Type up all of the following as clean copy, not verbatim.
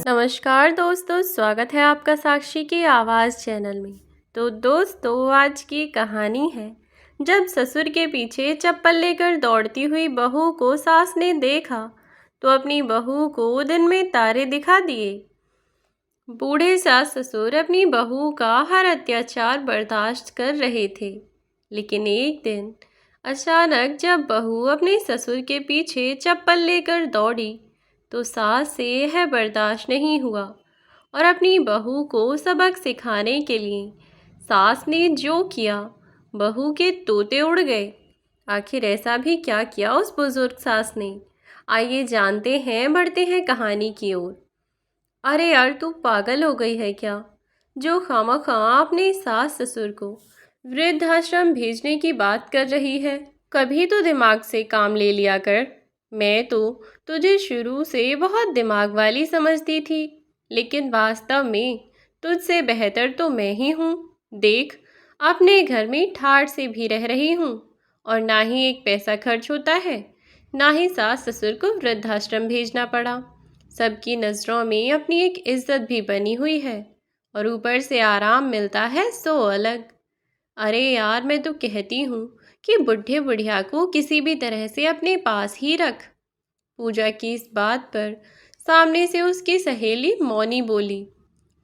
नमस्कार दोस्तों, स्वागत है आपका साक्षी की आवाज़ चैनल में। तो दोस्तों, आज की कहानी है जब ससुर के पीछे चप्पल लेकर दौड़ती हुई बहू को सास ने देखा तो अपनी बहू को दिन में तारे दिखा दिए। बूढ़े सास ससुर अपनी बहू का हर अत्याचार बर्दाश्त कर रहे थे, लेकिन एक दिन अचानक जब बहू अपने ससुर के पीछे चप्पल लेकर दौड़ी तो सास से यह बर्दाश्त नहीं हुआ और अपनी बहू को सबक सिखाने के लिए सास ने जो किया, बहू के तोते उड़ गए। आखिर ऐसा भी क्या किया उस बुजुर्ग सास ने? आइए जानते हैं, बढ़ते हैं कहानी की ओर। अरे यार, तू पागल हो गई है क्या, जो खामखा अपने सास ससुर को वृद्धाश्रम भेजने की बात कर रही है? कभी तो दिमाग से काम ले लिया कर। मैं तो तुझे शुरू से बहुत दिमाग वाली समझती थी, लेकिन वास्तव में तुझसे बेहतर तो मैं ही हूँ। देख, अपने घर में ठाठ से भी रह रही हूँ और ना ही एक पैसा खर्च होता है, ना ही सास ससुर को वृद्धाश्रम भेजना पड़ा। सबकी नज़रों में अपनी एक इज्जत भी बनी हुई है और ऊपर से आराम मिलता है सो अलग। अरे यार, मैं तो कहती हूँ कि बुढ़े बुढ़िया को किसी भी तरह से अपने पास ही रख। पूजा की इस बात पर सामने से उसकी सहेली मौनी बोली,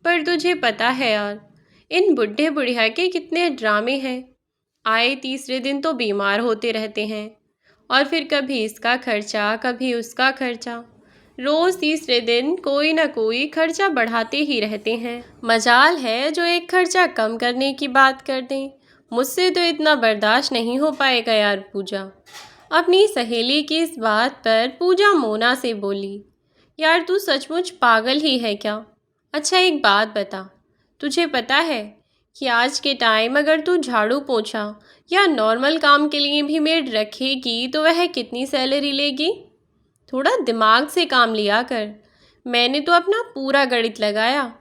पर तुझे पता है यार, इन बुढ़े बुढ़िया के कितने ड्रामे हैं। आए तीसरे दिन तो बीमार होते रहते हैं और फिर कभी इसका खर्चा कभी उसका खर्चा। रोज तीसरे दिन कोई ना कोई खर्चा बढ़ाते ही रहते हैं। मजाल है जो एक खर्चा कम करने की बात कर दें। मुझसे तो इतना बर्दाश्त नहीं हो पाएगा यार। पूजा अपनी सहेली की इस बात पर पूजा मोना से बोली, यार तू सचमुच पागल ही है क्या? अच्छा एक बात बता, तुझे पता है कि आज के टाइम अगर तू झाड़ू पोछा या नॉर्मल काम के लिए भी मेड रखेगी तो वह कितनी सैलरी लेगी? थोड़ा दिमाग से काम लिया कर। मैंने तो अपना पूरा गणित लगाया।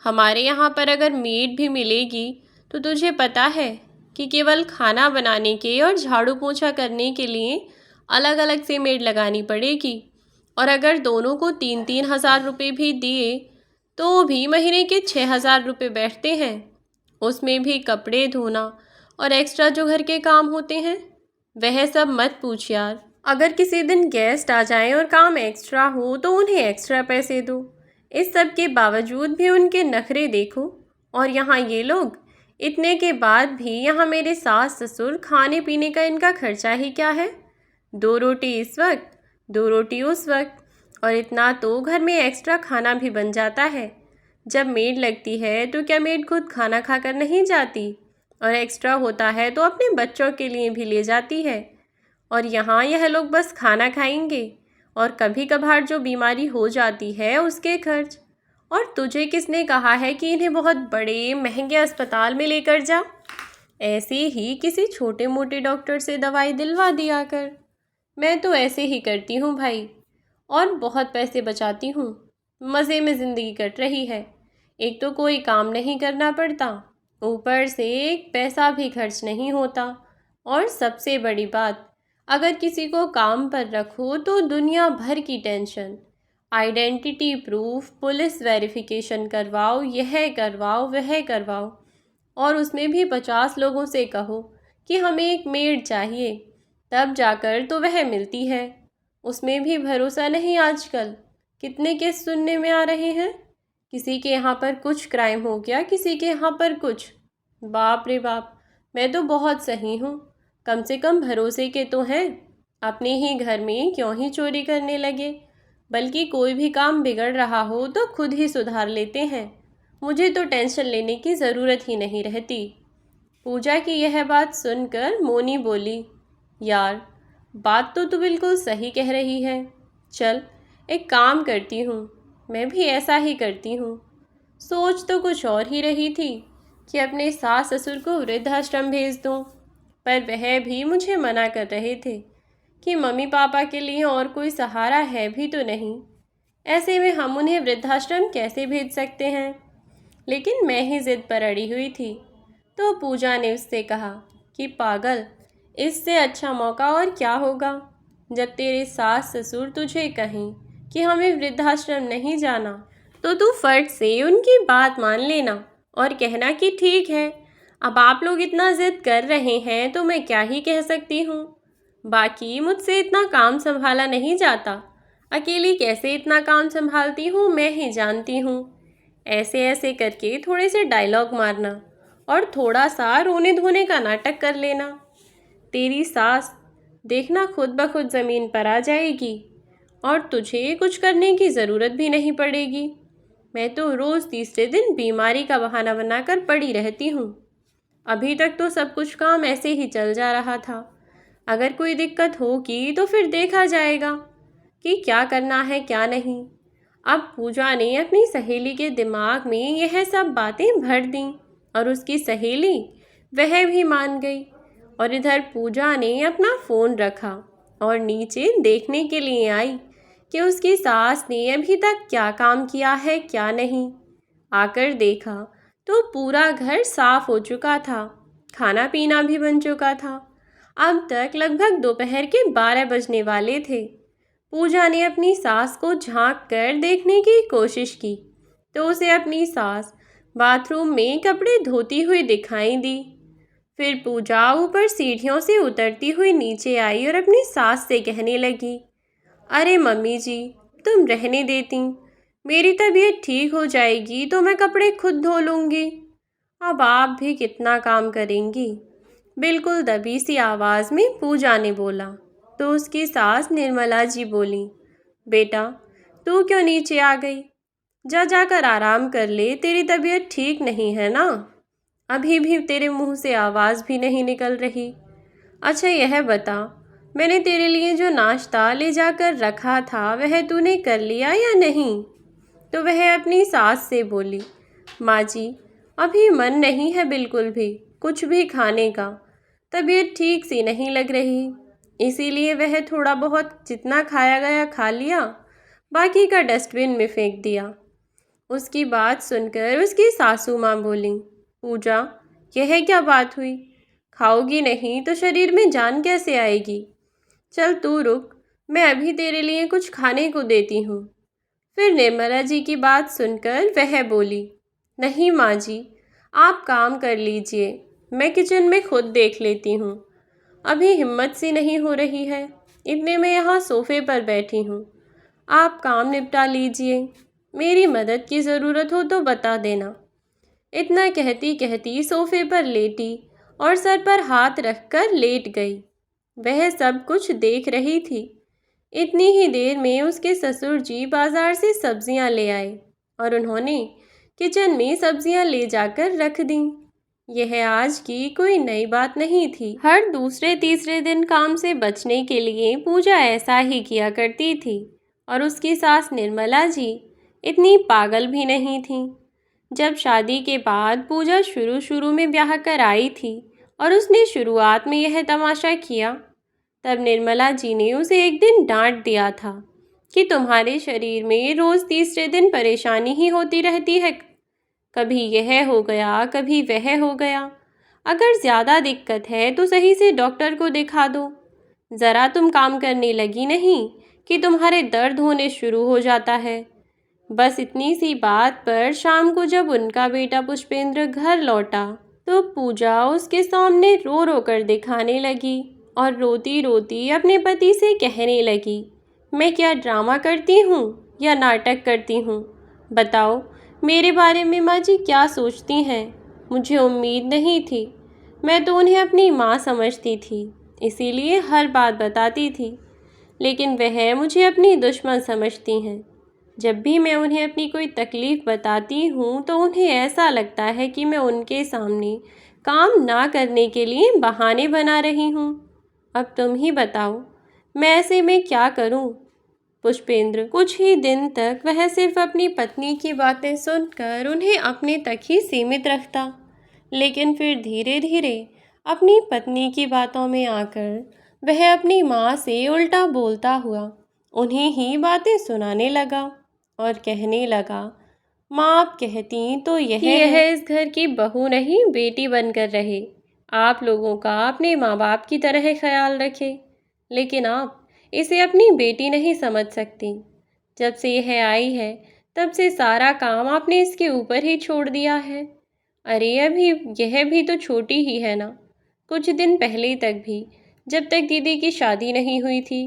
हमारे यहाँ पर अगर मेड भी मिलेगी तो तुझे पता है कि केवल खाना बनाने के और झाड़ू पोछा करने के लिए अलग अलग से मेड लगानी पड़ेगी। और अगर दोनों को 3-3 हज़ार रुपये भी दिए तो भी महीने के 6 हज़ार रुपये बैठते हैं। उसमें भी कपड़े धोना और एक्स्ट्रा जो घर के काम होते हैं वह सब मत पूछ यार। अगर किसी दिन गेस्ट आ जाएं और काम एक्स्ट्रा हो तो उन्हें एक्स्ट्रा पैसे दो। इस सब के बावजूद भी उनके नखरे देखो। और यहाँ ये लोग, इतने के बाद भी यहाँ मेरे सास ससुर, खाने पीने का इनका खर्चा ही क्या है? 2 रोटी इस वक्त, 2 रोटी उस वक्त, और इतना तो घर में एक्स्ट्रा खाना भी बन जाता है। जब मेड लगती है तो क्या मेड खुद खाना खाकर नहीं जाती? और एक्स्ट्रा होता है तो अपने बच्चों के लिए भी ले जाती है। और यहाँ यह लोग बस खाना खाएंगे और कभी कभार जो बीमारी हो जाती है उसके खर्च। और तुझे किसने कहा है कि इन्हें बहुत बड़े महंगे अस्पताल में लेकर जा? ऐसे ही किसी छोटे मोटे डॉक्टर से दवाई दिलवा दिया कर। मैं तो ऐसे ही करती हूँ भाई, और बहुत पैसे बचाती हूँ। मज़े में ज़िंदगी कट रही है। एक तो कोई काम नहीं करना पड़ता, ऊपर से एक पैसा भी खर्च नहीं होता। और सबसे बड़ी बात, अगर किसी को काम पर रखो तो दुनिया भर की tension, identity proof, police verification करवाओ, यह करवाओ वह करवाओ। और उसमें भी 50 लोगों से कहो कि हमें एक मेड चाहिए, तब जाकर तो वह मिलती है। उसमें भी भरोसा नहीं आजकल। कितने केस सुनने में आ रहे हैं, किसी के यहाँ पर कुछ क्राइम हो गया, किसी के यहाँ पर कुछ। बाप रे बाप, मैं तो बहुत सही हूँ। कम से कम भरोसे के तो हैं। अपने ही घर में क्यों ही चोरी करने लगे, बल्कि कोई भी काम बिगड़ रहा हो तो खुद ही सुधार लेते हैं। मुझे तो टेंशन लेने की ज़रूरत ही नहीं रहती। पूजा की यह बात सुनकर मोनी बोली, यार बात तो तू बिल्कुल सही कह रही है। चल एक काम करती हूँ, मैं भी ऐसा ही करती हूँ। सोच तो कुछ और ही रही थी कि अपने सास ससुर को वृद्धाश्रम भेज दूँ, पर वह भी मुझे मना कर रहे थे कि मम्मी पापा के लिए और कोई सहारा है भी तो नहीं। ऐसे में हम उन्हें वृद्धाश्रम कैसे भेज सकते हैं? लेकिन मैं ही ज़िद पर अड़ी हुई थी। तो पूजा ने उससे कहा कि पागल, इससे अच्छा मौका और क्या होगा? जब तेरे सास ससुर तुझे कहें कि हमें वृद्धाश्रम नहीं जाना तो तू फट से उनकी बात मान लेना और कहना कि ठीक है, अब आप लोग इतना जिद कर रहे हैं तो मैं क्या ही कह सकती हूँ। बाकी मुझसे इतना काम संभाला नहीं जाता, अकेली कैसे इतना काम संभालती हूँ मैं ही जानती हूँ। ऐसे ऐसे करके थोड़े से डायलॉग मारना और थोड़ा सा रोने धोने का नाटक कर लेना। तेरी सास देखना खुद ब खुद ज़मीन पर आ जाएगी और तुझे कुछ करने की ज़रूरत भी नहीं पड़ेगी। मैं तो रोज़ तीसरे दिन बीमारी का बहाना बनाकर पड़ी रहती हूँ। अभी तक तो सब कुछ काम ऐसे ही चल जा रहा था। अगर कोई दिक्कत होगी तो फिर देखा जाएगा कि क्या करना है क्या नहीं। अब पूजा ने अपनी सहेली के दिमाग में यह सब बातें भर दीं और उसकी सहेली वह भी मान गई। और इधर पूजा ने अपना फ़ोन रखा और नीचे देखने के लिए आई कि उसकी सास ने अभी तक क्या काम किया है क्या नहीं। आकर देखा तो पूरा घर साफ हो चुका था, खाना पीना भी बन चुका था। अब तक लगभग दोपहर के 12 बजने वाले थे। पूजा ने अपनी सास को झांक कर देखने की कोशिश की तो उसे अपनी सास बाथरूम में कपड़े धोती हुई दिखाई दी। फिर पूजा ऊपर सीढ़ियों से उतरती हुई नीचे आई और अपनी सास से कहने लगी, अरे मम्मी जी, तुम रहने देती, मेरी तबीयत ठीक हो जाएगी तो मैं कपड़े खुद धो लूँगी। अब आप भी कितना काम करेंगी। बिल्कुल दबी सी आवाज़ में पूजा ने बोला। तो उसकी सास निर्मला जी बोली, बेटा तू क्यों नीचे आ गई? जा जाकर आराम कर ले, तेरी तबीयत ठीक नहीं है ना? अभी भी तेरे मुंह से आवाज़ भी नहीं निकल रही। अच्छा यह बता, मैंने तेरे लिए जो नाश्ता ले जाकर रखा था वह तूने कर लिया या नहीं? तो वह अपनी सास से बोली, माँ जी अभी मन नहीं है बिल्कुल भी कुछ भी खाने का, तबीयत ठीक सी नहीं लग रही, इसीलिए वह थोड़ा बहुत जितना खाया गया खा लिया, बाकी का डस्टबिन में फेंक दिया। उसकी बात सुनकर उसकी सासू माँ बोली, पूजा यह क्या बात हुई? खाओगी नहीं तो शरीर में जान कैसे आएगी? चल तू रुक, मैं अभी तेरे लिए कुछ खाने को देती हूँ। फिर निर्मला जी की बात सुनकर वह बोली, नहीं माँ जी, आप काम कर लीजिए, मैं किचन में खुद देख लेती हूँ। अभी हिम्मत सी नहीं हो रही है, इतने में यहाँ सोफे पर बैठी हूँ। आप काम निपटा लीजिए, मेरी मदद की ज़रूरत हो तो बता देना। इतना कहती कहती सोफे पर लेटी और सर पर हाथ रखकर लेट गई। वह सब कुछ देख रही थी। इतनी ही देर में उसके ससुर जी बाजार से सब्जियां ले आए और उन्होंने किचन में सब्जियां ले जाकर रख दीं। यह आज की कोई नई बात नहीं थी। हर दूसरे तीसरे दिन काम से बचने के लिए पूजा ऐसा ही किया करती थी और उसकी सास निर्मला जी इतनी पागल भी नहीं थी। जब शादी के बाद पूजा शुरू शुरू में ब्याह कर आई थी और उसने शुरुआत में यह तमाशा किया, तब निर्मला जी ने उसे एक दिन डांट दिया था कि तुम्हारे शरीर में रोज़ तीसरे दिन परेशानी ही होती रहती है, कभी यह हो गया कभी वह हो गया। अगर ज़्यादा दिक्कत है तो सही से डॉक्टर को दिखा दो। ज़रा तुम काम करने लगी नहीं कि तुम्हारे दर्द होने शुरू हो जाता है। बस इतनी सी बात पर शाम को जब उनका बेटा पुष्पेंद्र घर लौटा तो पूजा उसके सामने रो रो कर दिखाने लगी और रोती रोती अपने पति से कहने लगी, मैं क्या ड्रामा करती हूँ या नाटक करती हूँ? बताओ मेरे बारे में माँ जी क्या सोचती हैं? मुझे उम्मीद नहीं थी। मैं तो उन्हें अपनी माँ समझती थी, इसीलिए हर बात बताती थी, लेकिन वह मुझे अपनी दुश्मन समझती हैं। जब भी मैं उन्हें अपनी कोई तकलीफ़ बताती हूँ तो उन्हें ऐसा लगता है कि मैं उनके सामने काम ना करने के लिए बहाने बना रही हूँ। अब तुम ही बताओ, मैं ऐसे में क्या करूँ? पुष्पेंद्र कुछ ही दिन तक वह सिर्फ अपनी पत्नी की बातें सुनकर उन्हें अपने तक ही सीमित रखता, लेकिन फिर धीरे धीरे अपनी पत्नी की बातों में आकर वह अपनी माँ से उल्टा बोलता हुआ उन्हें ही बातें सुनाने लगा और कहने लगा, माँ आप कहती तो यह इस घर की बहू नहीं बेटी बनकर रहे, आप लोगों का अपने माँ बाप की तरह ख्याल रखे, लेकिन आप इसे अपनी बेटी नहीं समझ सकती। जब से यह आई है तब से सारा काम आपने इसके ऊपर ही छोड़ दिया है। अरे अभी यह भी तो छोटी ही है ना। कुछ दिन पहले तक भी, जब तक दीदी की शादी नहीं हुई थी,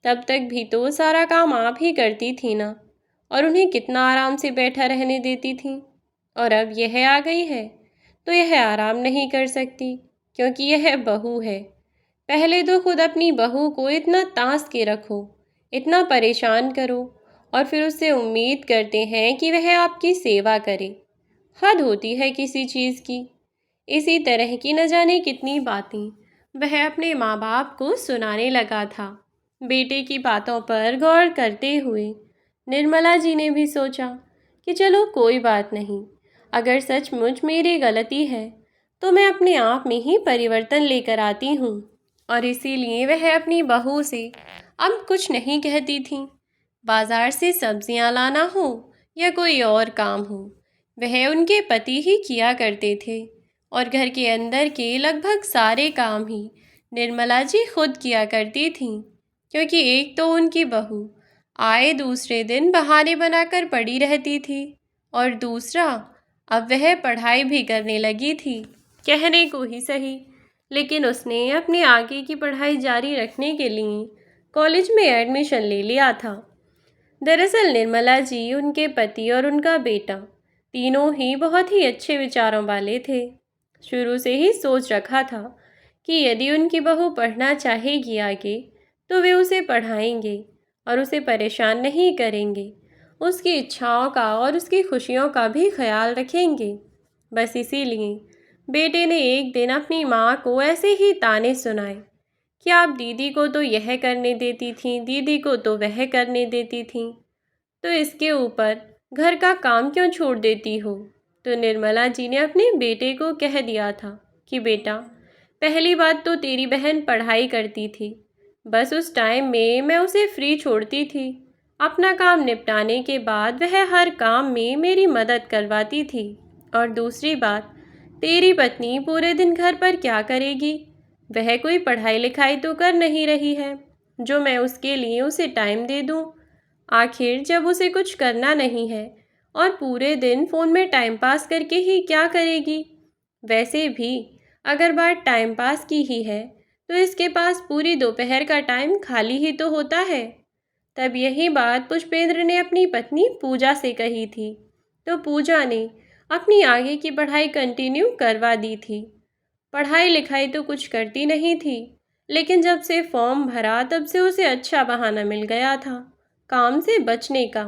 तब तक भी तो सारा काम आप ही करती थी ना, और उन्हें कितना आराम से बैठा रहने देती थी। और अब यह आ गई है तो यह आराम नहीं कर सकती, क्योंकि यह बहू है। पहले तो खुद अपनी बहू को इतना तांस के रखो, इतना परेशान करो, और फिर उससे उम्मीद करते हैं कि वह आपकी सेवा करे। हद होती है किसी चीज़ की। इसी तरह की न जाने कितनी बातें वह अपने माँ बाप को सुनाने लगा था। बेटे की बातों पर गौर करते हुए निर्मला जी ने भी सोचा कि चलो कोई बात नहीं, अगर सचमुच मेरी गलती है तो मैं अपने आप में ही परिवर्तन लेकर आती हूँ। और इसीलिए वह अपनी बहू से अब कुछ नहीं कहती थी। बाजार से सब्जियां लाना हो या कोई और काम हो, वह उनके पति ही किया करते थे, और घर के अंदर के लगभग सारे काम ही निर्मला जी खुद किया करती थीं, क्योंकि एक तो उनकी बहू आए दूसरे दिन बहाने बनाकर पड़ी रहती थी, और दूसरा अब वह पढ़ाई भी करने लगी थी। कहने को ही सही, लेकिन उसने अपने आगे की पढ़ाई जारी रखने के लिए कॉलेज में एडमिशन ले लिया था। दरअसल निर्मला जी, उनके पति और उनका बेटा तीनों ही बहुत ही अच्छे विचारों वाले थे। शुरू से ही सोच रखा था कि यदि उनकी बहू पढ़ना चाहेगी आगे तो वे उसे पढ़ाएंगे और उसे परेशान नहीं करेंगे, उसकी इच्छाओं का और उसकी खुशियों का भी ख्याल रखेंगे। बस इसीलिए बेटे ने एक दिन अपनी माँ को ऐसे ही ताने सुनाए कि आप दीदी को तो यह करने देती थीं, दीदी को तो वह करने देती थीं, तो इसके ऊपर घर का काम क्यों छोड़ देती हो। तो निर्मला जी ने अपने बेटे को कह दिया था कि बेटा, पहली बात तो तेरी बहन पढ़ाई करती थी, बस उस टाइम में मैं उसे फ्री छोड़ती थी। अपना काम निपटाने के बाद वह हर काम में मेरी मदद करवाती थी। और दूसरी बात, तेरी पत्नी पूरे दिन घर पर क्या करेगी, वह कोई पढ़ाई लिखाई तो कर नहीं रही है जो मैं उसके लिए उसे टाइम दे दूं। आखिर जब उसे कुछ करना नहीं है और पूरे दिन फ़ोन में टाइम पास करके ही क्या करेगी। वैसे भी अगर बात टाइम पास की ही है तो इसके पास पूरी दोपहर का टाइम खाली ही तो होता है। तब यही बात पुष्पेंद्र ने अपनी पत्नी पूजा से कही थी, तो पूजा ने अपनी आगे की पढ़ाई कंटिन्यू करवा दी थी। पढ़ाई लिखाई तो कुछ करती नहीं थी, लेकिन जब से फॉर्म भरा तब से उसे अच्छा बहाना मिल गया था काम से बचने का।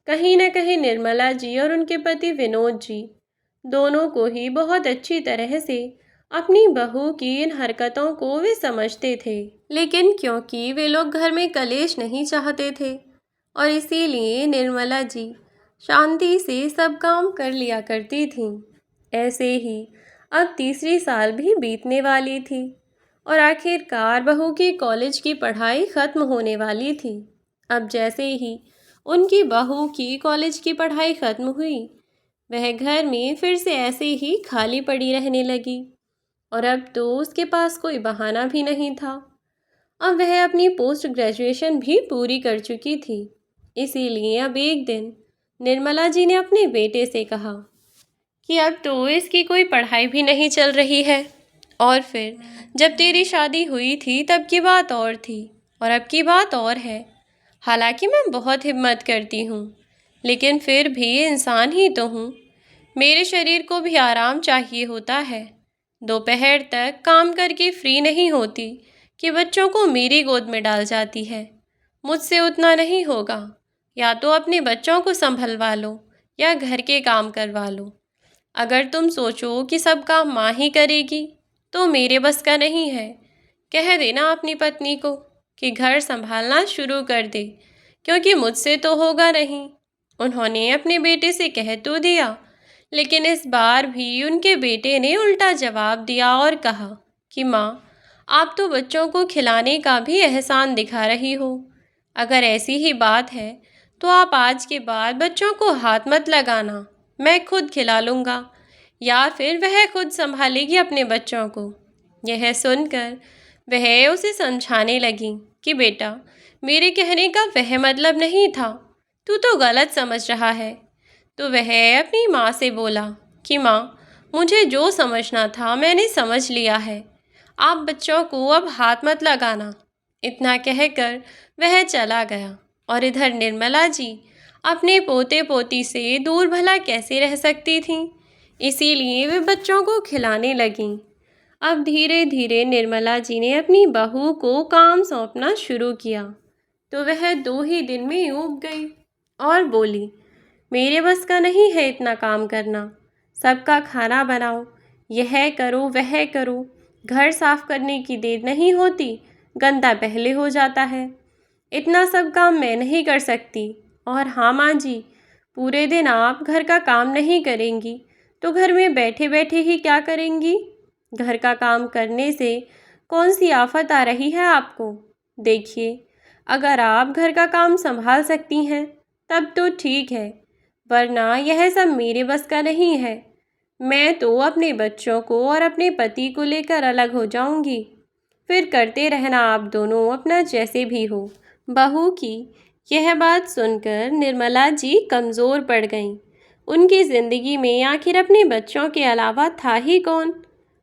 कहीं न कहीं निर्मला जी और उनके पति विनोद जी दोनों को ही बहुत अच्छी तरह से अपनी बहू की इन हरकतों को वे समझते थे, लेकिन क्योंकि वे लोग घर में कलेश नहीं चाहते थे और इसीलिए निर्मला जी शांति से सब काम कर लिया करती थीं। ऐसे ही अब तीसरी साल भी बीतने वाली थी और आखिरकार बहू की कॉलेज की पढ़ाई ख़त्म होने वाली थी। अब जैसे ही उनकी बहू की कॉलेज की पढ़ाई ख़त्म हुई, वह घर में फिर से ऐसे ही खाली पड़ी रहने लगी, और अब तो उसके पास कोई बहाना भी नहीं था। अब वह अपनी पोस्ट ग्रेजुएशन भी पूरी कर चुकी थी। इसीलिए अब एक दिन निर्मला जी ने अपने बेटे से कहा कि अब तो इसकी कोई पढ़ाई भी नहीं चल रही है, और फिर जब तेरी शादी हुई थी तब की बात और थी और अब की बात और है। हालांकि मैं बहुत हिम्मत करती हूँ, लेकिन फिर भी इंसान ही तो हूँ। मेरे शरीर को भी आराम चाहिए होता है। दोपहर तक काम करके फ्री नहीं होती कि बच्चों को मेरी गोद में डाल जाती है। मुझसे उतना नहीं होगा, या तो अपने बच्चों को संभलवा लो या घर के काम करवा लो। अगर तुम सोचो कि सब काम माँ ही करेगी तो मेरे बस का नहीं है। कह देना अपनी पत्नी को कि घर संभालना शुरू कर दे, क्योंकि मुझसे तो होगा नहीं। उन्होंने अपने बेटे से कह तो दिया, लेकिन इस बार भी उनके बेटे ने उल्टा जवाब दिया और कहा कि माँ, आप तो बच्चों को खिलाने का भी एहसान दिखा रही हो। अगर ऐसी ही बात है तो आप आज के बाद बच्चों को हाथ मत लगाना, मैं खुद खिला लूँगा, या फिर वह खुद संभालेगी अपने बच्चों को। यह सुनकर वह उसे समझाने लगी कि बेटा, मेरे कहने का वह मतलब नहीं था। तू तो गलत समझ रहा है। तो वह अपनी माँ से बोला कि माँ, मुझे जो समझना था मैंने समझ लिया है। आप बच्चों को अब हाथ मत लगाना। इतना कहकर वह चला गया और इधर निर्मला जी अपने पोते पोती से दूर भला कैसे रह सकती थीं। इसीलिए वे बच्चों को खिलाने लगीं। अब धीरे धीरे निर्मला जी ने अपनी बहू को काम सौंपना शुरू किया तो वह 2 ही दिन में ऊब गई और बोली, मेरे बस का नहीं है इतना काम करना। सबका खाना बनाओ, यह करो वह करो, घर साफ करने की देर नहीं होती, गंदा पहले हो जाता है। इतना सब काम मैं नहीं कर सकती। और हाँ माँ जी, पूरे दिन आप घर का काम नहीं करेंगी तो घर में बैठे बैठे ही क्या करेंगी? घर का काम करने से कौन सी आफत आ रही है आपको? देखिए, अगर आप घर का काम संभाल सकती हैं तब तो ठीक है, वरना यह सब मेरे बस का नहीं है। मैं तो अपने बच्चों को और अपने पति को लेकर अलग हो जाऊंगी। फिर करते रहना आप दोनों अपना जैसे भी हो। बहू की यह बात सुनकर निर्मला जी कमज़ोर पड़ गईं। उनकी ज़िंदगी में आखिर अपने बच्चों के अलावा था ही कौन?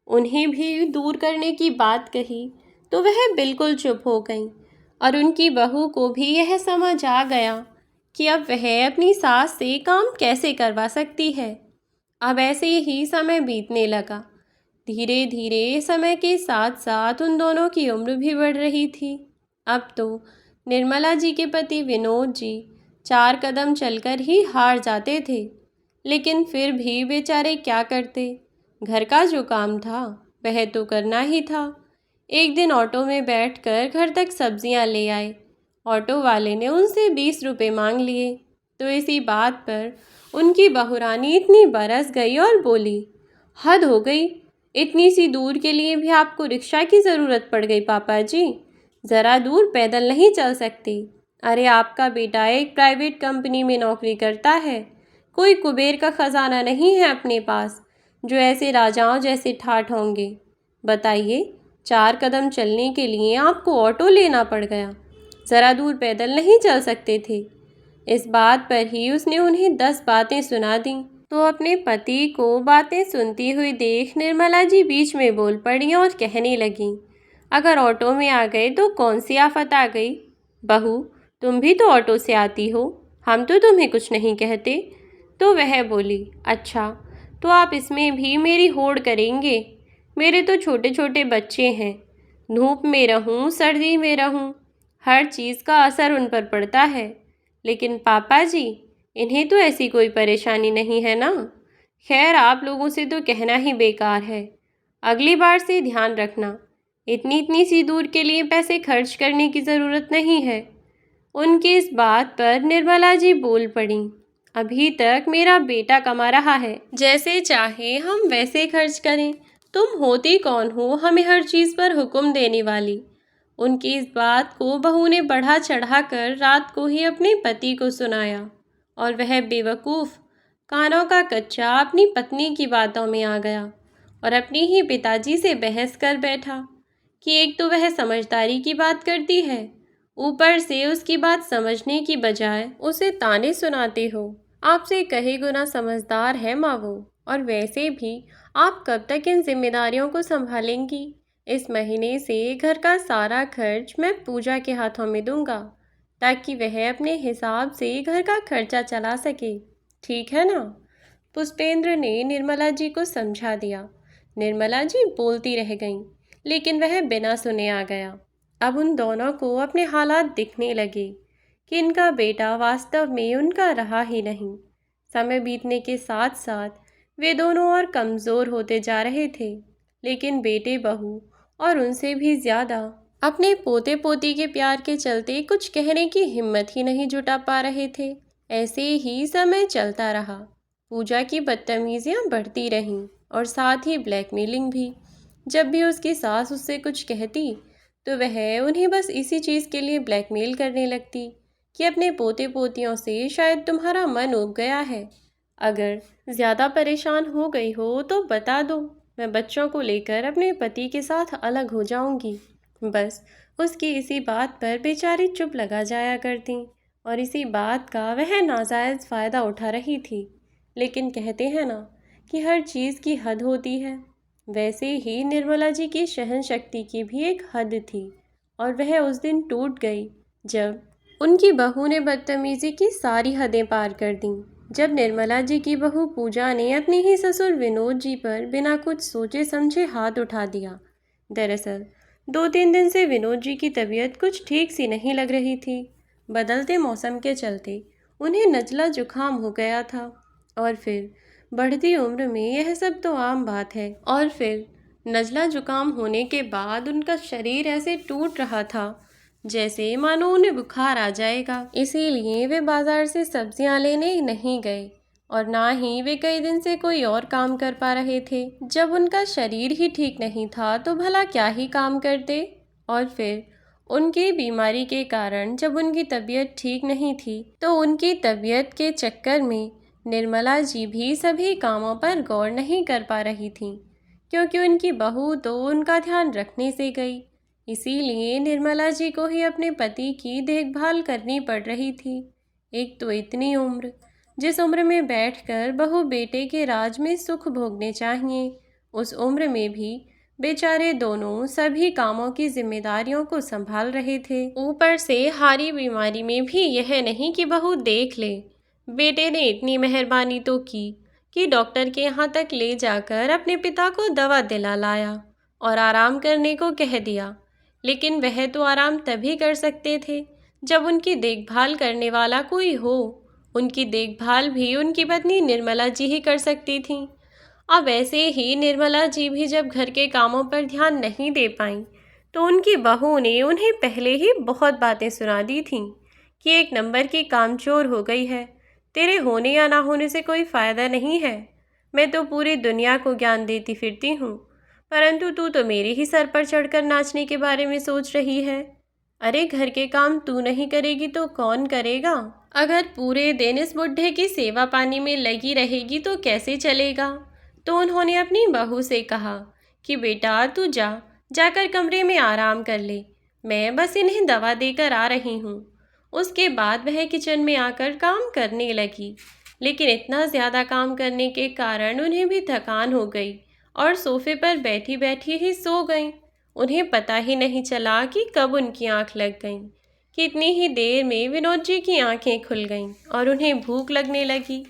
उन्हें भी दूर करने की बात कही तो वह बिल्कुल चुप हो गईं और उनकी बहू को भी यह समझ आ गया कि अब वह अपनी सास से काम कैसे करवा सकती है। अब ऐसे ही समय बीतने लगा। धीरे धीरे समय के साथ साथ उन दोनों की उम्र भी बढ़ रही थी। अब तो निर्मला जी के पति विनोद जी 4 कदम चलकर ही हार जाते थे, लेकिन फिर भी बेचारे क्या करते। घर का जो काम था वह तो करना ही था। एक दिन ऑटो में बैठकर घर तक सब्जियां ले आए। ऑटो वाले ने उनसे 20 रुपये मांग लिए तो इसी बात पर उनकी बहुरानी इतनी बरस गई और बोली, हद हो गई, इतनी सी दूर के लिए भी आपको रिक्शा की ज़रूरत पड़ गई पापा जी। ज़रा दूर पैदल नहीं चल सकती। अरे आपका बेटा एक प्राइवेट कंपनी में नौकरी करता है, कोई कुबेर का ख़जाना नहीं है अपने पास जो ऐसे राजाओं जैसे ठाठ होंगे। बताइए, 4 कदम चलने के लिए आपको ऑटो लेना पड़ गया, ज़रा दूर पैदल नहीं चल सकते थे। इस बात पर ही उसने उन्हें 10 बातें सुना दी। तो अपने पति को बातें सुनती हुई देख निर्मला जी बीच में बोल पड़ी और कहने लगीं, अगर ऑटो में आ गए तो कौन सी आफत आ गई? बहू, तुम भी तो ऑटो से आती हो, हम तो तुम्हें कुछ नहीं कहते। तो वह बोली, अच्छा, तो आप इसमें भी मेरी होड़ करेंगे? मेरे तो छोटे छोटे बच्चे हैं, धूप में रहूं सर्दी में रहूं, हर चीज़ का असर उन पर पड़ता है। लेकिन पापा जी, इन्हें तो ऐसी कोई परेशानी नहीं है ना? खैर, आप लोगों से तो कहना ही बेकार है। अगली बार से ध्यान रखना, इतनी इतनी सी दूर के लिए पैसे खर्च करने की ज़रूरत नहीं है। उनकी इस बात पर निर्मला जी बोल पड़ीं, अभी तक मेरा बेटा कमा रहा है, जैसे चाहे हम वैसे खर्च करें। तुम होती कौन हो हमें हर चीज़ पर हुक्म देने वाली? उनकी इस बात को बहू ने बढ़ा चढ़ा कर रात को ही अपने पति को सुनाया और वह बेवकूफ़ कानों का कच्चा अपनी पत्नी की बातों में आ गया और अपने ही पिताजी से बहस कर बैठा कि एक तो वह समझदारी की बात करती है, ऊपर से उसकी बात समझने की बजाय उसे ताने सुनाते हो। आपसे कहीं गुना समझदार है माँ वो, और वैसे भी आप कब तक इन जिम्मेदारियों को संभालेंगी? इस महीने से घर का सारा खर्च मैं पूजा के हाथों में दूंगा ताकि वह अपने हिसाब से घर का खर्चा चला सके, ठीक है ना? पुष्पेंद्र ने निर्मला जी को समझा दिया। निर्मला जी बोलती रह गईं, लेकिन वह बिना सुने आ गया। अब उन दोनों को अपने हालात दिखने लगे कि इनका बेटा वास्तव में उनका रहा ही नहीं। समय बीतने के साथ साथ वे दोनों और कमज़ोर होते जा रहे थे, लेकिन बेटे बहू और उनसे भी ज़्यादा अपने पोते पोती के प्यार के चलते कुछ कहने की हिम्मत ही नहीं जुटा पा रहे थे। ऐसे ही समय चलता रहा। पूजा की बदतमीजियाँ बढ़ती रहीं और साथ ही ब्लैकमेलिंग भी। जब भी उसकी सास उससे कुछ कहती तो वह उन्हें बस इसी चीज़ के लिए ब्लैकमेल करने लगती कि अपने पोते पोतियों से शायद तुम्हारा मन उब गया है। अगर ज़्यादा परेशान हो गई हो तो बता दो, मैं बच्चों को लेकर अपने पति के साथ अलग हो जाऊंगी। बस उसकी इसी बात पर बेचारी चुप लगा जाया करती और इसी बात का वह नाजायज़ फ़ायदा उठा रही थी। लेकिन कहते हैं ना कि हर चीज़ की हद होती है, वैसे ही निर्मला जी की सहन शक्ति की भी एक हद थी, और वह उस दिन टूट गई जब उनकी बहू ने बदतमीज़ी की सारी हदें पार कर दीं। जब निर्मला जी की बहू पूजा ने अपने ही ससुर विनोद जी पर बिना कुछ सोचे समझे हाथ उठा दिया। दरअसल 2-3 दिन से विनोद जी की तबीयत कुछ ठीक सी नहीं लग रही थी। बदलते मौसम के चलते उन्हें नज़ला जुकाम हो गया था, और फिर बढ़ती उम्र में यह सब तो आम बात है। और फिर नज़ला जुकाम होने के बाद उनका शरीर ऐसे टूट रहा था जैसे मानो उन्हें बुखार आ जाएगा। इसीलिए वे बाजार से सब्जियां लेने नहीं गए, और ना ही वे कई दिन से कोई और काम कर पा रहे थे। जब उनका शरीर ही ठीक नहीं था तो भला क्या ही काम करते। और फिर उनकी बीमारी के कारण जब उनकी तबीयत ठीक नहीं थी तो उनकी तबीयत के चक्कर में निर्मला जी भी सभी कामों पर गौर नहीं कर पा रही थीं, क्योंकि उनकी बहू तो उनका ध्यान रखने से गई। इसीलिए निर्मला जी को ही अपने पति की देखभाल करनी पड़ रही थी। एक तो इतनी उम्र, जिस उम्र में बैठकर बहू बेटे के राज में सुख भोगने चाहिए, उस उम्र में भी बेचारे दोनों सभी कामों की जिम्मेदारियों को संभाल रहे थे। ऊपर से हारी बीमारी में भी यह नहीं कि बहू देख ले। बेटे ने इतनी मेहरबानी तो की कि डॉक्टर के यहाँ तक ले जाकर अपने पिता को दवा दिला लाया और आराम करने को कह दिया। लेकिन वह तो आराम तभी कर सकते थे जब उनकी देखभाल करने वाला कोई हो। उनकी देखभाल भी उनकी पत्नी निर्मला जी ही कर सकती थीं। अब ऐसे ही निर्मला जी भी जब घर के कामों पर ध्यान नहीं दे पाईं तो उनकी बहू ने उन्हें पहले ही बहुत बातें सुना दी थीं कि एक नंबर की कामचोर हो गई है, तेरे होने या ना होने से कोई फ़ायदा नहीं है। मैं तो पूरी दुनिया को ज्ञान देती फिरती हूँ, परंतु तू तो मेरे ही सर पर चढ़कर नाचने के बारे में सोच रही है। अरे घर के काम तू नहीं करेगी तो कौन करेगा? अगर पूरे दिन इस बुढ़े की सेवा पानी में लगी रहेगी तो कैसे चलेगा? तो उन्होंने अपनी बहू से कहा कि बेटा तू जाकर कमरे में आराम कर ले, मैं बस इन्हें दवा देकर आ रही हूँ। उसके बाद वह किचन में आकर काम करने लगी, लेकिन इतना ज़्यादा काम करने के कारण उन्हें भी थकान हो गई और सोफे पर बैठी बैठी ही सो गईं। उन्हें पता ही नहीं चला कि कब उनकी आंख लग गई। कितनी ही देर में विनोद जी की आंखें खुल गईं और उन्हें भूख लगने लगी।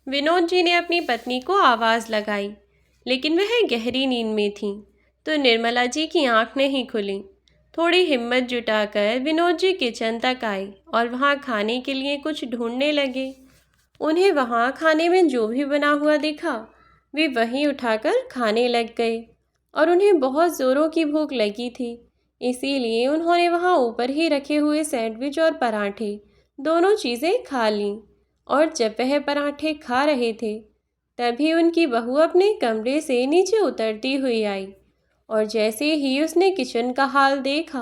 विनोद जी ने अपनी पत्नी को आवाज़ लगाई, लेकिन वह गहरी नींद में थीं, तो निर्मला जी की आंख नहीं खुली। थोड़ी हिम्मत जुटाकर विनोद जी किचन तक आए और वहाँ खाने के लिए कुछ ढूंढने लगे। उन्हें वहाँ खाने में जो भी बना हुआ दिखा वे वहीं उठाकर खाने लग गए, और उन्हें बहुत ज़ोरों की भूख लगी थी। इसीलिए उन्होंने वहाँ ऊपर ही रखे हुए सैंडविच और पराठे दोनों चीज़ें खा लीं। और जब वह पराठे खा रहे थे तभी उनकी बहू अपने कमरे से नीचे उतरती हुई आई, और जैसे ही उसने किचन का हाल देखा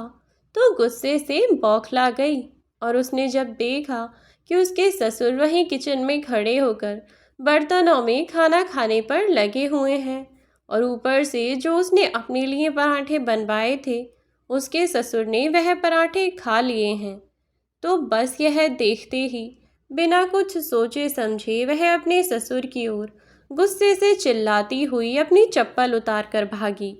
तो गुस्से से बौखला गई। और उसने जब देखा कि उसके ससुर वहीं किचन में खड़े होकर बर्तनों में खाना खाने पर लगे हुए हैं, और ऊपर से जो उसने अपने लिए पराठे बनवाए थे उसके ससुर ने वह पराठे खा लिए हैं, तो बस यह देखते ही बिना कुछ सोचे समझे वह अपने ससुर की ओर गुस्से से चिल्लाती हुई अपनी चप्पल उतार कर भागी।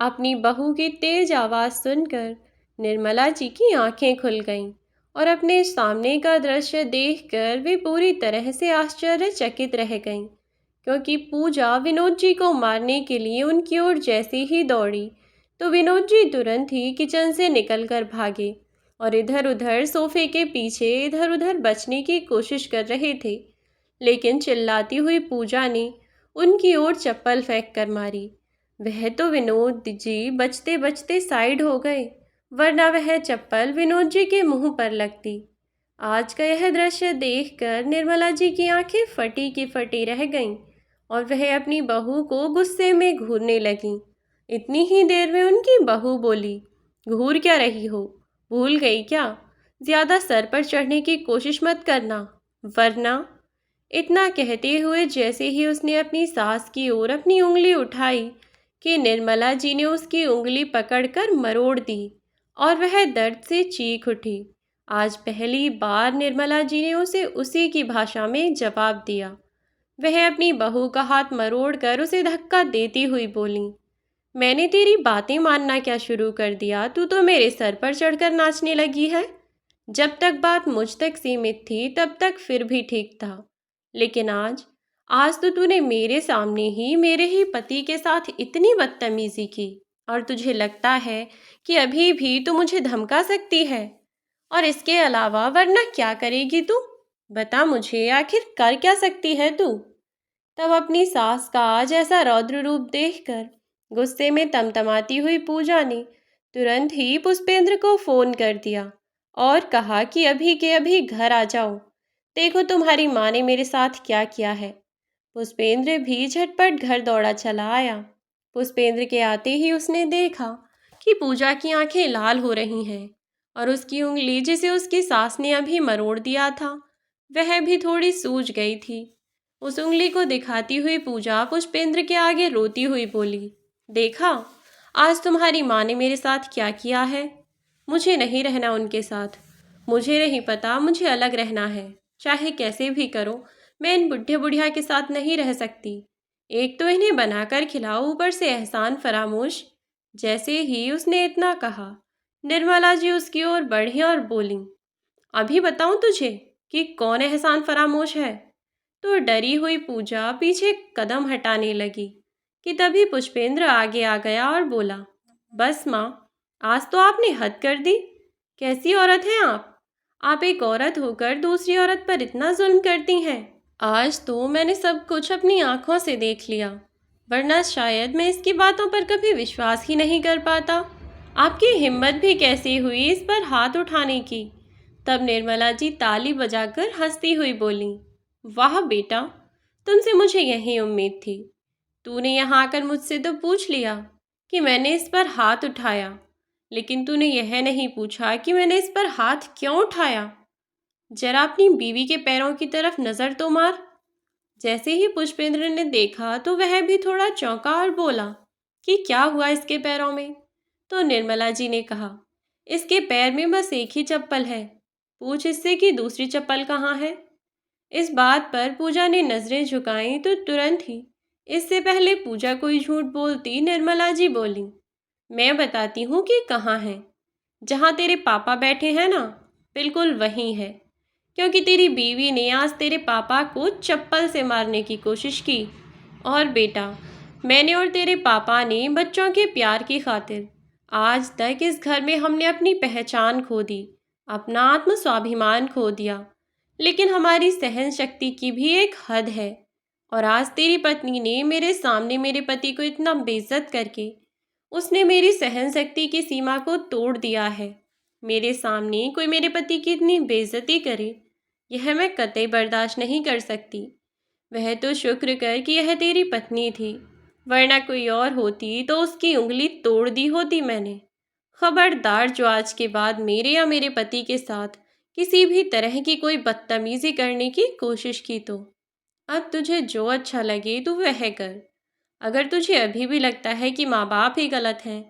अपनी बहू की तेज आवाज़ सुनकर निर्मला जी की आंखें खुल गईं, और अपने सामने का दृश्य देखकर वे पूरी तरह से आश्चर्यचकित रह गईं, क्योंकि पूजा विनोद जी को मारने के लिए उनकी ओर जैसे ही दौड़ी तो विनोद जी तुरंत ही किचन से निकलकर भागे और इधर उधर सोफे के पीछे इधर उधर बचने की कोशिश कर रहे थे। लेकिन चिल्लाती हुई पूजा ने उनकी ओर चप्पल फेंक कर मारी। वह तो विनोद जी बचते बचते साइड हो गए, वरना वह चप्पल विनोद जी के मुंह पर लगती। आज का यह दृश्य देखकर निर्मला जी की आंखें फटी की फटी रह गईं, और वह अपनी बहू को गुस्से में घूरने लगीं। इतनी ही देर में उनकी बहू बोली, घूर क्या रही हो, भूल गई क्या? ज़्यादा सर पर चढ़ने की कोशिश मत करना, वरना। इतना कहते हुए जैसे ही उसने अपनी सास की ओर अपनी उंगली उठाई कि निर्मला जी ने उसकी उंगली पकड़कर मरोड़ दी और वह दर्द से चीख उठी। आज पहली बार निर्मला जी ने उसे उसी की भाषा में जवाब दिया। वह अपनी बहू का हाथ मरोड़कर उसे धक्का देती हुई बोली, मैंने तेरी बातें मानना क्या शुरू कर दिया? तू तो मेरे सर पर चढ़कर नाचने लगी है। जब तक बात मुझ तक सीमित थी तब तक फिर भी ठीक था, लेकिन आज आज तो तूने मेरे सामने ही मेरे ही पति के साथ इतनी बदतमीजी की, और तुझे लगता है कि अभी भी तू मुझे धमका सकती है? और इसके अलावा वरना क्या करेगी तू? बता मुझे, आखिर कर क्या सकती है तू? तब अपनी सास का आज ऐसा रौद्र रूप देखकर गुस्से में तमतमाती हुई पूजा ने तुरंत ही पुष्पेंद्र को फोन कर दिया और कहा कि अभी के अभी घर आ जाओ। देखो तुम्हारी माँ ने मेरे साथ क्या किया है। पुष्पेंद्र भी झटपट घर दौड़ा चला आया। पुष्पेंद्र के आते ही उसने देखा कि पूजा की आंखें लाल हो रही हैं और उसकी उंगली, जिसे उसकी सास ने अभी मरोड़ दिया था, वह भी थोड़ी सूज गई थी। उस उंगली को दिखाती हुई पूजा पुष्पेंद्र के आगे रोती हुई बोली, देखा आज तुम्हारी माँ ने मेरे साथ क्या किया है। मुझे नहीं रहना उनके साथ। मुझे नहीं पता, मुझे अलग रहना है। चाहे कैसे भी करो, मैं इन बुढ़े बुढ़िया के साथ नहीं रह सकती। एक तो इन्हें बनाकर खिलाओ, ऊपर से एहसान फरामोश। जैसे ही उसने इतना कहा, निर्मला जी उसकी ओर बढ़ी और बोली, अभी बताऊं तुझे कि कौन एहसान फरामोश है? तो डरी हुई पूजा पीछे कदम हटाने लगी कि तभी पुष्पेंद्र आगे आ गया और बोला, बस माँ, आज तो आपने हद कर दी। कैसी औरत हैं आप? आप एक औरत होकर दूसरी औरत पर इतना जुल्म करती हैं। आज तो मैंने सब कुछ अपनी आंखों से देख लिया, वरना शायद मैं इसकी बातों पर कभी विश्वास ही नहीं कर पाता। आपकी हिम्मत भी कैसी हुई इस पर हाथ उठाने की? तब निर्मला जी ताली बजाकर हंसती हुई बोली, वाह बेटा, तुमसे मुझे यही उम्मीद थी। तूने यहाँ आकर मुझसे तो पूछ लिया कि मैंने इस पर हाथ उठाया, लेकिन तूने यह नहीं पूछा कि मैंने इस पर हाथ क्यों उठाया। जरा अपनी बीवी के पैरों की तरफ नजर तो मार। जैसे ही पुष्पेंद्र ने देखा तो वह भी थोड़ा चौंका और बोला कि क्या हुआ इसके पैरों में? तो निर्मला जी ने कहा, इसके पैर में बस एक ही चप्पल है। पूछ इससे कि दूसरी चप्पल कहाँ है। इस बात पर पूजा ने नजरें झुकाई तो तुरंत ही, इससे पहले पूजा कोई झूठ बोलती, निर्मला जी बोली, मैं बताती हूँ कि कहाँ है। जहाँ तेरे पापा बैठे हैं ना, बिल्कुल वहीं है। क्योंकि तेरी बीवी ने आज तेरे पापा को चप्पल से मारने की कोशिश की। और बेटा, मैंने और तेरे पापा ने बच्चों के प्यार की खातिर आज तक इस घर में हमने अपनी पहचान खो दी, अपना आत्म स्वाभिमान खो दिया। लेकिन हमारी सहन शक्ति की भी एक हद है। और आज तेरी पत्नी ने मेरे सामने मेरे पति को इतना बेइज्जत करके उसने मेरी सहन शक्ति की सीमा को तोड़ दिया है। मेरे सामने कोई मेरे पति की इतनी बेइज्जती करे, यह मैं कतई बर्दाश्त नहीं कर सकती। वह तो शुक्र कर कि यह तेरी पत्नी थी, वरना कोई और होती तो उसकी उंगली तोड़ दी होती मैंने। खबरदार, जो आज के बाद मेरे या मेरे पति के साथ किसी भी तरह की कोई बदतमीजी करने की कोशिश की तो अब तुझे जो अच्छा लगे तू वह कर। अगर तुझे अभी भी लगता है कि माँ बाप ही गलत हैं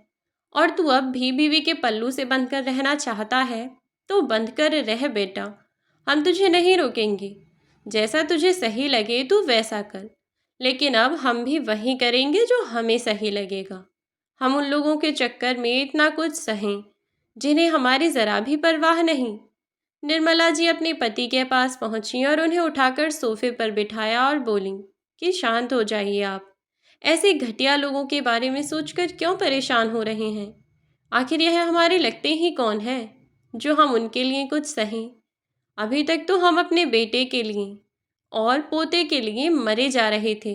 और तू अब भी बीवी के पल्लू से बंधकर रहना चाहता है, तो बंध कर रह बेटा। हम तुझे नहीं रोकेंगे। जैसा तुझे सही लगे तू वैसा कर। लेकिन अब हम भी वही करेंगे जो हमें सही लगेगा। हम उन लोगों के चक्कर में इतना कुछ सहें जिन्हें हमारी ज़रा भी परवाह नहीं। निर्मला जी अपने पति के पास पहुंची और उन्हें उठाकर सोफे पर बिठाया और बोली कि शांत हो जाइए आप। ऐसे घटिया लोगों के बारे में सोचकर क्यों परेशान हो रहे हैं? आखिर यह हमारे लगते ही कौन है जो हम उनके लिए कुछ सहें? अभी तक तो हम अपने बेटे के लिए और पोते के लिए मरे जा रहे थे,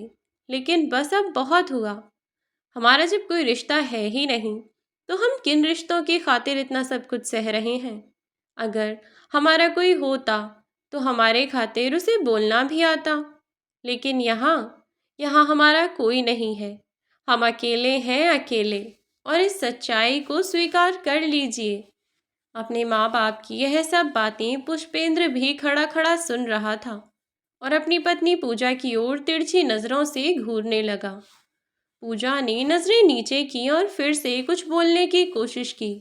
लेकिन बस अब बहुत हुआ। हमारा जब कोई रिश्ता है ही नहीं, तो हम किन रिश्तों की खातिर इतना सब कुछ सह रहे हैं? अगर हमारा कोई होता तो हमारे खातिर उसे बोलना भी आता। लेकिन यहाँ यहाँ हमारा कोई नहीं है। हम अकेले हैं, अकेले। और इस सच्चाई को स्वीकार कर लीजिए। अपने माँ बाप की यह सब बातें पुष्पेंद्र भी खड़ा खड़ा सुन रहा था और अपनी पत्नी पूजा की ओर तिरछी नजरों से घूरने लगा। पूजा ने नजरें नीचे की और फिर से कुछ बोलने की कोशिश की,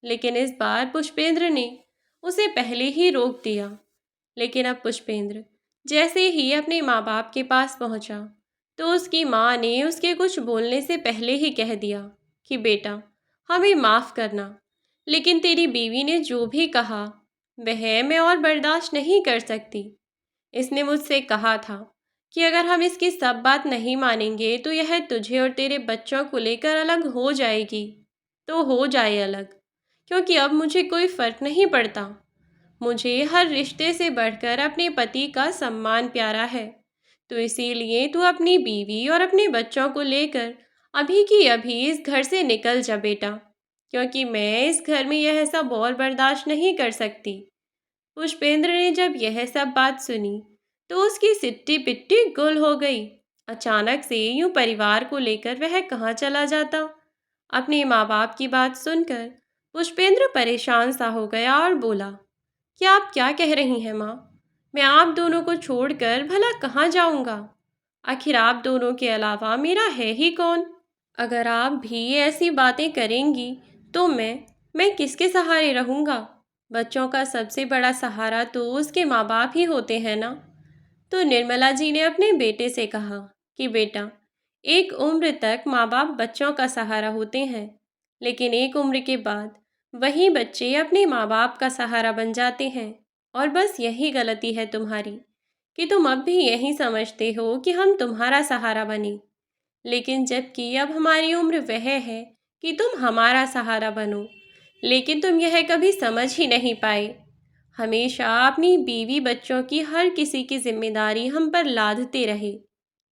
लेकिन इस बार पुष्पेंद्र ने उसे पहले ही रोक दिया। लेकिन अब पुष्पेंद्र जैसे ही अपने माँ बाप के पास पहुंचा, तो उसकी माँ ने उसके कुछ बोलने से पहले ही कह दिया कि बेटा, हमें माफ़ करना, लेकिन तेरी बीवी ने जो भी कहा वह मैं और बर्दाश्त नहीं कर सकती। इसने मुझसे कहा था कि अगर हम इसकी सब बात नहीं मानेंगे तो यह तुझे और तेरे बच्चों को लेकर अलग हो जाएगी। तो हो जाए अलग, क्योंकि अब मुझे कोई फ़र्क नहीं पड़ता। मुझे हर रिश्ते से बढ़कर अपने पति का सम्मान प्यारा है। तो इसीलिए तू अपनी बीवी और अपने बच्चों को लेकर अभी की अभी इस घर से निकल जा बेटा, क्योंकि मैं इस घर में यह सब और बर्दाश्त नहीं कर सकती। पुष्पेंद्र ने जब यह सब बात सुनी तो उसकी सिट्टी पिट्टी गुल हो गई। अचानक से यूं परिवार को लेकर वह कहाँ चला जाता। अपने माँ बाप की बात सुनकर पुष्पेंद्र परेशान सा हो गया और बोला, क्या आप क्या कह रही हैं माँ? मैं आप दोनों को छोड़कर भला कहाँ जाऊंगा? आखिर आप दोनों के अलावा मेरा है ही कौन? अगर आप भी ऐसी बातें करेंगी तो मैं किसके सहारे रहूंगा? बच्चों का सबसे बड़ा सहारा तो उसके माँ बाप ही होते हैं ना। तो निर्मला जी ने अपने बेटे से कहा कि बेटा, एक उम्र तक माँ बाप बच्चों का सहारा होते हैं, लेकिन एक उम्र के बाद वही बच्चे अपने माँ बाप का सहारा बन जाते हैं। और बस यही गलती है तुम्हारी कि तुम अब भी यही समझते हो कि हम तुम्हारा सहारा बने, लेकिन जबकि अब हमारी उम्र वह है कि तुम हमारा सहारा बनो। लेकिन तुम यह कभी समझ ही नहीं पाए। हमेशा अपनी बीवी बच्चों की हर किसी की जिम्मेदारी हम पर लादते रहे।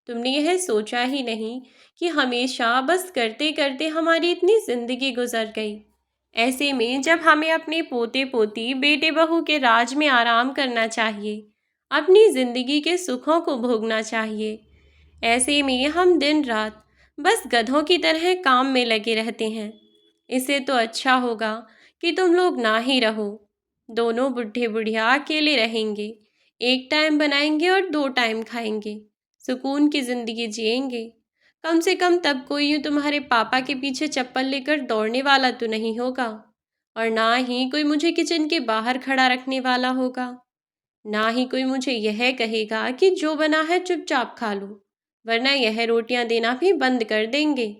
तुमने यह सोचा ही नहीं कि हमेशा बस करते करते हमारी इतनी जिंदगी गुजर गई। ऐसे में जब हमें अपने पोते पोती बेटे बहू के राज में आराम करना चाहिए, अपनी जिंदगी के सुखों को भोगना चाहिए, ऐसे में हम दिन रात बस गधों की तरह काम में लगे रहते हैं। इससे तो अच्छा होगा कि तुम लोग ना ही रहो। दोनों बुढ़े बुढ़िया अकेले रहेंगे, एक टाइम बनाएंगे और दो टाइम खाएंगे, सुकून की जिंदगी जिएंगे। कम से कम तब कोई यूं तुम्हारे पापा के पीछे चप्पल लेकर दौड़ने वाला तो नहीं होगा, और ना ही कोई मुझे किचन के बाहर खड़ा रखने वाला होगा। ना ही कोई मुझे यह कहेगा कि जो बना है चुपचाप खा लो, वरना यह रोटियां देना भी बंद कर देंगे।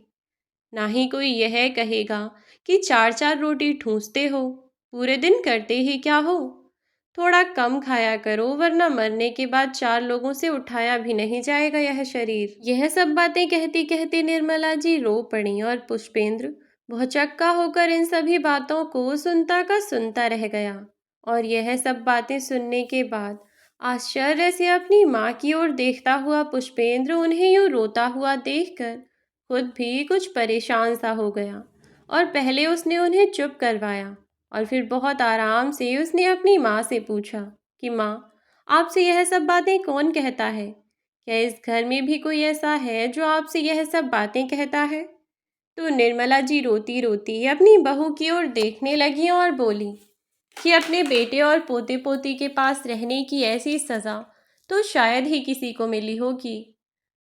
ना ही कोई यह कहेगा कि चार चार रोटी ठूंसते हो, पूरे दिन करते ही क्या हो, थोड़ा कम खाया करो, वरना मरने के बाद चार लोगों से उठाया भी नहीं जाएगा यह शरीर। यह सब बातें कहती कहती निर्मला जी रो पड़ी और पुष्पेंद्र भौचक्का होकर इन सभी बातों को सुनता का सुनता रह गया। और यह सब बातें सुनने के बाद आश्चर्य से अपनी माँ की ओर देखता हुआ पुष्पेंद्र उन्हें यूं रोता हुआ देखकर खुद भी कुछ परेशान सा हो गया। और पहले उसने उन्हें चुप करवाया और फिर बहुत आराम से उसने अपनी माँ से पूछा कि माँ, आपसे यह सब बातें कौन कहता है? क्या इस घर में भी कोई ऐसा है जो आपसे यह सब बातें कहता है? तो निर्मला जी रोती रोती अपनी बहू की ओर देखने लगी और बोली कि अपने बेटे और पोते पोती के पास रहने की ऐसी सज़ा तो शायद ही किसी को मिली होगी।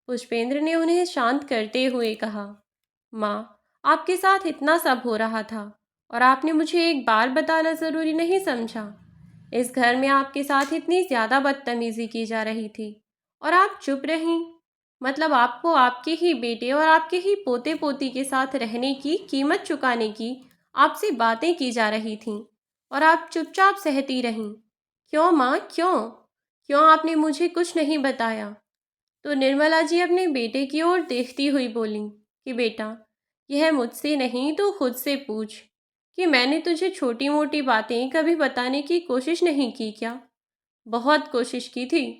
पुष्पेंद्र ने उन्हें शांत करते हुए कहा, माँ, आपके साथ इतना सब हो रहा था और आपने मुझे एक बार बताना ज़रूरी नहीं समझा। इस घर में आपके साथ इतनी ज़्यादा बदतमीज़ी की जा रही थी और आप चुप रहीं। मतलब आपको आपके ही बेटे और आपके ही पोते पोती के साथ रहने की कीमत चुकाने की आपसे बातें की जा रही थीं और आप चुपचाप सहती रहीं। क्यों माँ, क्यों? क्यों आपने मुझे कुछ नहीं बताया? तो निर्मला जी अपने बेटे की ओर देखती हुई बोली कि बेटा, यह मुझसे नहीं तो खुद से पूछ कि मैंने तुझे छोटी मोटी बातें कभी बताने की कोशिश नहीं की क्या? बहुत कोशिश की थी।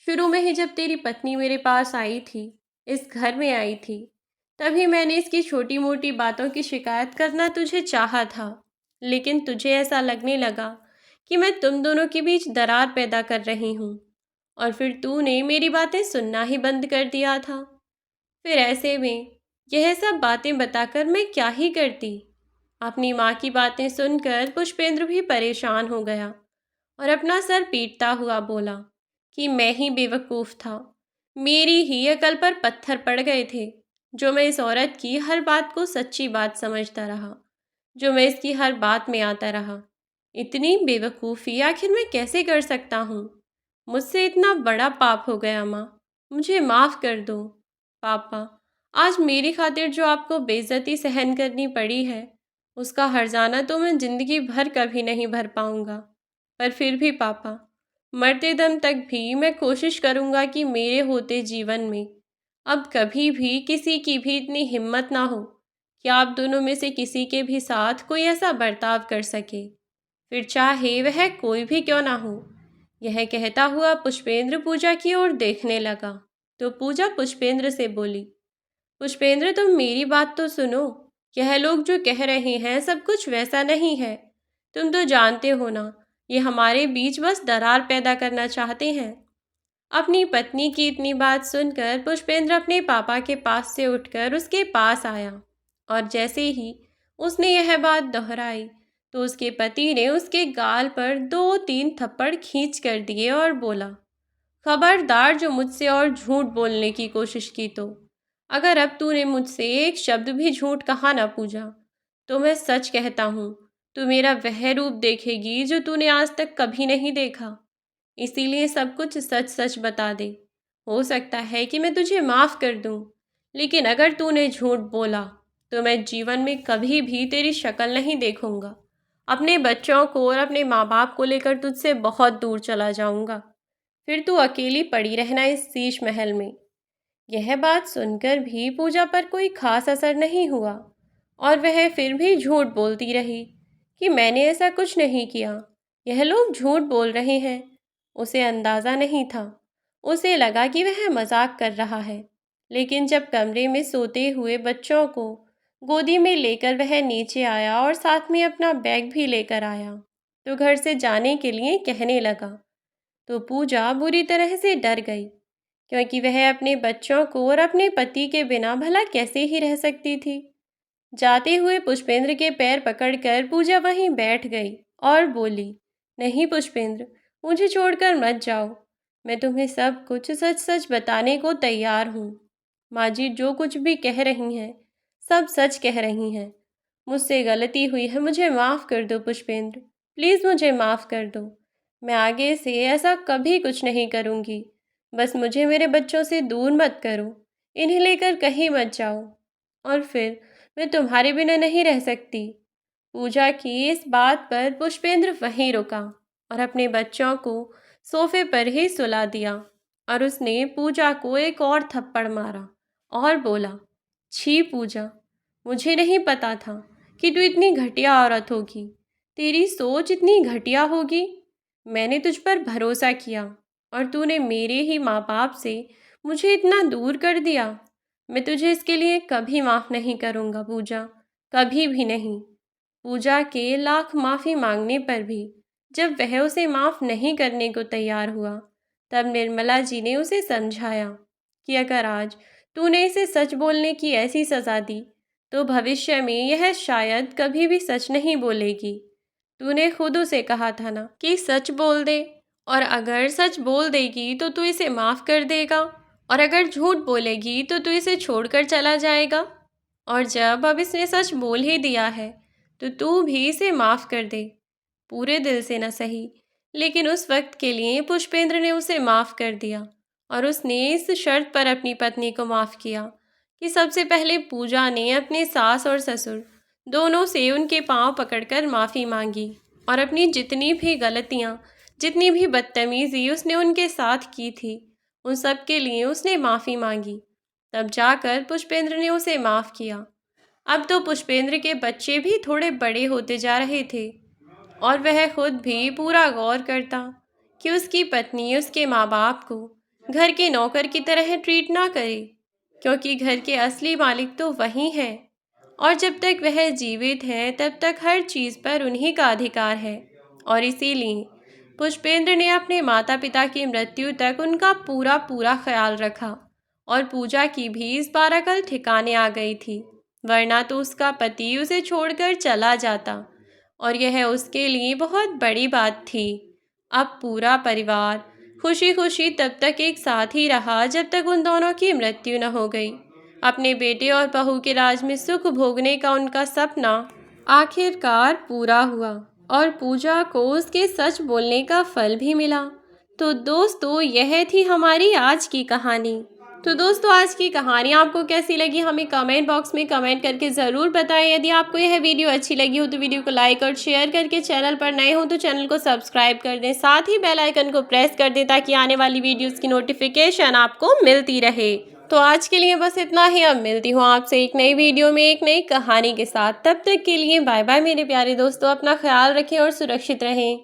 शुरू में ही जब तेरी पत्नी मेरे पास आई थी, इस घर में आई थी, तभी मैंने इसकी छोटी मोटी बातों की शिकायत करना तुझे चाहा था। लेकिन तुझे ऐसा लगने लगा कि मैं तुम दोनों के बीच दरार पैदा कर रही हूँ, और फिर तूने मेरी बातें सुनना ही बंद कर दिया था। फिर ऐसे में यह सब बातें बताकर मैं क्या ही करती? अपनी माँ की बातें सुनकर पुष्पेंद्र भी परेशान हो गया और अपना सर पीटता हुआ बोला कि मैं ही बेवकूफ़ था। मेरी ही अकल पर पत्थर पड़ गए थे, जो मैं इस औरत की हर बात को सच्ची बात समझता रहा, जो मैं इसकी हर बात में आता रहा। इतनी बेवकूफ़ी आखिर मैं कैसे कर सकता हूँ? मुझसे इतना बड़ा पाप हो गया माँ, मुझे माफ़ कर दो। पापा, आज मेरी खातिर जो आपको बेइज्जती सहन करनी पड़ी है, उसका हर्जाना तो मैं ज़िंदगी भर कभी नहीं भर पाऊँगा। पर फिर भी पापा, मरते दम तक भी मैं कोशिश करूँगा कि मेरे होते जीवन में अब कभी भी किसी की भी इतनी हिम्मत ना हो कि आप दोनों में से किसी के भी साथ कोई ऐसा बर्ताव कर सके, फिर चाहे वह कोई भी क्यों ना हो। यह कहता हुआ पुष्पेंद्र पूजा की ओर देखने लगा तो पूजा पुष्पेंद्र से बोली, पुष्पेंद्र तुम मेरी बात तो सुनो। यह लोग जो कह रहे हैं सब कुछ वैसा नहीं है। तुम तो जानते हो ना, ये हमारे बीच बस दरार पैदा करना चाहते हैं। अपनी पत्नी की इतनी बात सुनकर पुष्पेंद्र अपने पापा के पास से उठकर उसके पास आया और जैसे ही उसने यह बात दोहराई तो उसके पति ने उसके गाल पर 2-3 थप्पड़ खींच कर दिए और बोला, खबरदार जो मुझसे और झूठ बोलने की कोशिश की तो अगर अब तूने मुझसे एक शब्द भी झूठ कहा ना पूजा, तो मैं सच कहता हूँ तू मेरा वह रूप देखेगी जो तूने आज तक कभी नहीं देखा। इसीलिए सब कुछ सच सच बता दे। हो सकता है कि मैं तुझे माफ़ कर दूँ, लेकिन अगर तूने झूठ बोला तो मैं जीवन में कभी भी तेरी शक्ल नहीं देखूंगा। अपने बच्चों को और अपने माँ बाप को लेकर तुझसे बहुत दूर चला जाऊंगा। फिर तू अकेली पड़ी रहना इस शीश महल में। यह बात सुनकर भी पूजा पर कोई खास असर नहीं हुआ और वह फिर भी झूठ बोलती रही कि मैंने ऐसा कुछ नहीं किया, यह लोग झूठ बोल रहे हैं। उसे अंदाज़ा नहीं था, उसे लगा कि वह मजाक कर रहा है। लेकिन जब कमरे में सोते हुए बच्चों को गोदी में लेकर वह नीचे आया और साथ में अपना बैग भी लेकर आया तो घर से जाने के लिए कहने लगा, तो पूजा बुरी तरह से डर गई क्योंकि वह अपने बच्चों को और अपने पति के बिना भला कैसे ही रह सकती थी। जाते हुए पुष्पेंद्र के पैर पकड़कर पूजा वहीं बैठ गई और बोली, नहीं पुष्पेंद्र, मुझे छोड़कर मत जाओ। मैं तुम्हें सब कुछ सच सच बताने को तैयार हूँ। माँ जी जो कुछ भी कह रही हैं सब सच कह रही हैं। मुझसे गलती हुई है, मुझे माफ़ कर दो पुष्पेंद्र, प्लीज़ मुझे माफ़ कर दो। मैं आगे से ऐसा कभी कुछ नहीं करूँगी। बस मुझे मेरे बच्चों से दूर मत करो, इन्हें लेकर कहीं मत जाओ। और फिर मैं तुम्हारे बिना नहीं रह सकती। पूजा की इस बात पर पुष्पेंद्र वहीं रुका और अपने बच्चों को सोफे पर ही सुला दिया और उसने पूजा को एक और थप्पड़ मारा और बोला, छी पूजा, मुझे नहीं पता था कि तू इतनी घटिया औरत होगी, तेरी सोच इतनी घटिया होगी। मैंने तुझ पर भरोसा किया और तूने मेरे ही माँ बाप से मुझे इतना दूर कर दिया। मैं तुझे इसके लिए कभी माफ़ नहीं करूँगा पूजा, कभी भी नहीं। पूजा के लाख माफ़ी मांगने पर भी जब वह उसे माफ़ नहीं करने को तैयार हुआ तब निर्मला जी ने उसे समझाया कि अगर आज तूने इसे सच बोलने की ऐसी सज़ा दी तो भविष्य में यह शायद कभी भी सच नहीं बोलेगी। तूने खुद उसे कहा था ना कि सच बोल दे, और अगर सच बोल देगी तो तू इसे माफ़ कर देगा और अगर झूठ बोलेगी तो तू इसे छोड़कर चला जाएगा। और जब अब इसने सच बोल ही दिया है तो तू भी इसे माफ़ कर दे, पूरे दिल से न सही, लेकिन उस वक्त के लिए पुष्पेंद्र ने उसे माफ़ कर दिया और उसने इस शर्त पर अपनी पत्नी को माफ़ किया कि सबसे पहले पूजा ने अपने सास और ससुर दोनों से उनके पांव पकड़कर माफ़ी मांगी और अपनी जितनी भी गलतियाँ, जितनी भी बदतमीज़ी उसने उनके साथ की थी उन सब के लिए उसने माफ़ी मांगी। तब जाकर पुष्पेंद्र ने उसे माफ़ किया। अब तो पुष्पेंद्र के बच्चे भी थोड़े बड़े होते जा रहे थे और वह खुद भी पूरा गौर करता कि उसकी पत्नी उसके माँ बाप को घर के नौकर की तरह ट्रीट ना करे, क्योंकि घर के असली मालिक तो वही हैं और जब तक वह जीवित हैं तब तक हर चीज़ पर उन्हीं का अधिकार है। और इसीलिए पुष्पेंद्र ने अपने माता पिता की मृत्यु तक उनका पूरा पूरा ख्याल रखा और पूजा की भी इस बार अकल ठिकाने आ गई थी, वरना तो उसका पति उसे छोड़कर चला जाता और यह उसके लिए बहुत बड़ी बात थी। अब पूरा परिवार खुशी खुशी तब तक एक साथ ही रहा जब तक उन दोनों की मृत्यु न हो गई। अपने बेटे और बहू के राज में सुख भोगने का उनका सपना आखिरकार पूरा हुआ और पूजा को उसके सच बोलने का फल भी मिला। तो दोस्तों यह थी हमारी आज की कहानी। तो दोस्तों आज की कहानी आपको कैसी लगी हमें कमेंट बॉक्स में कमेंट करके ज़रूर बताएं। यदि आपको यह वीडियो अच्छी लगी हो तो वीडियो को लाइक और शेयर करके, चैनल पर नए हो तो चैनल को सब्सक्राइब कर दें, साथ ही बेल आइकन को प्रेस कर दें ताकि आने वाली वीडियोस की नोटिफिकेशन आपको मिलती रहे। तो आज के लिए बस इतना ही। अब मिलती हूँ आपसे एक नई वीडियो में एक नई कहानी के साथ। तब तक के लिए बाय बाय मेरे प्यारे दोस्तों, अपना ख्याल रखें और सुरक्षित रहें।